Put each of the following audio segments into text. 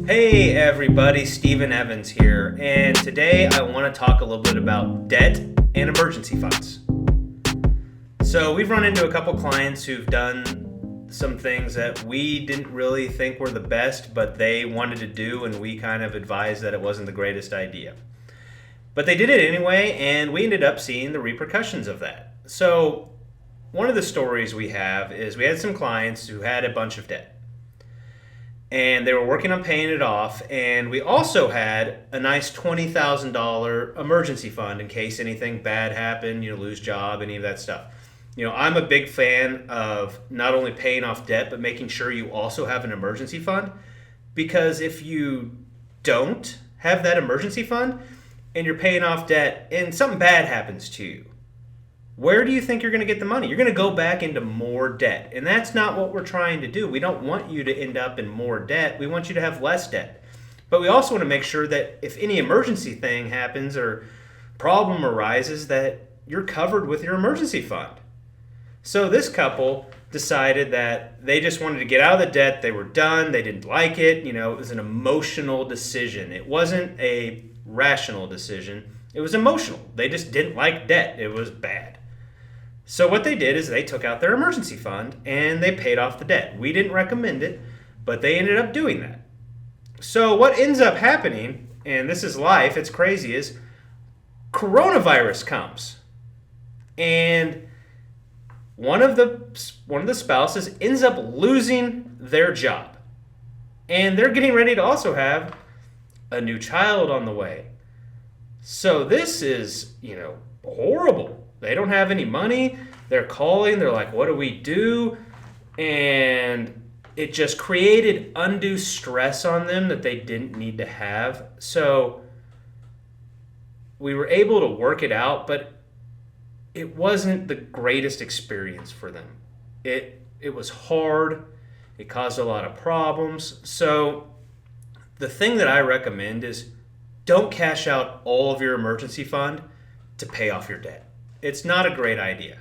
Hey everybody, Stephen Evans here, and today I want to talk a little bit about debt and emergency funds. So we've run into a couple clients who've done some things that we didn't really think were the best, but they wanted to do, and we kind of advised that it wasn't the greatest idea. But they did it anyway, and we ended up seeing the repercussions of that. So one of the stories we have is we had some clients who had a bunch of debt. And they were working on paying it off, and we also had a nice $20,000 emergency fund in case anything bad happened, lose job, any of that stuff. I'm a big fan of not only paying off debt, but making sure you also have an emergency fund, because if you don't have that emergency fund and you're paying off debt and something bad happens to you, where do you think you're going to get the money? You're going to go back into more debt. And that's not what we're trying to do. We don't want you to end up in more debt. We want you to have less debt. But we also want to make sure that if any emergency thing happens or problem arises, that you're covered with your emergency fund. So this couple decided that they just wanted to get out of the debt. They were done. They didn't like it. It was an emotional decision. It wasn't a rational decision. It was emotional. They just didn't like debt. It was bad. So what they did is they took out their emergency fund and they paid off the debt. We didn't recommend it, but they ended up doing that. So what ends up happening, and this is life, it's crazy, is coronavirus comes. And one of the spouses ends up losing their job. And they're getting ready to also have a new child on the way. So this is, horrible. They don't have any money. They're calling. They're like, what do we do? And it just created undue stress on them that they didn't need to have. So we were able to work it out, but it wasn't the greatest experience for them. It was hard. It caused a lot of problems. So the thing that I recommend is don't cash out all of your emergency fund to pay off your debt. It's not a great idea.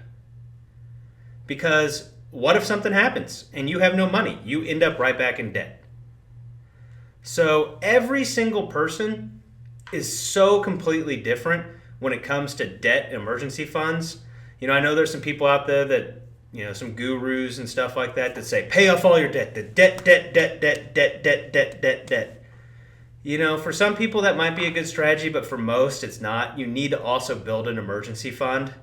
Because what if something happens and you have no money? You end up right back in debt. So every single person is so completely different when it comes to debt and emergency funds. I know there's some people out there that, some gurus and stuff like that say, pay off all your debt. The debt. For some people that might be a good strategy, but for most it's not. You need to also build an emergency fund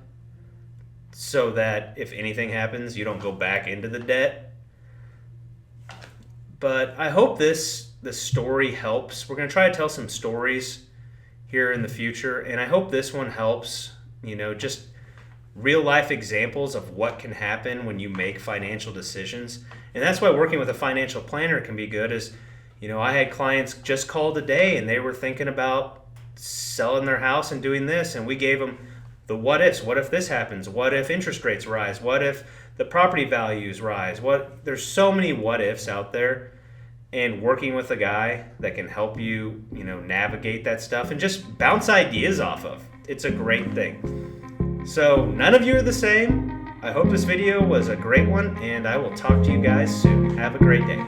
so that if anything happens, you don't go back into the debt. But I hope this story helps. We're going to try to tell some stories here in the future, and I hope this one helps, just real life examples of what can happen when you make financial decisions. And that's why working with a financial planner can be good is, I had clients just call today and they were thinking about selling their house and doing this, and we gave them the what ifs. What if this happens? What if interest rates rise? What if the property values rise? There's so many what ifs out there, and working with a guy that can help you, navigate that stuff and just bounce ideas off of. It's a great thing. So none of you are the same. I hope this video was a great one, and I will talk to you guys soon. Have a great day.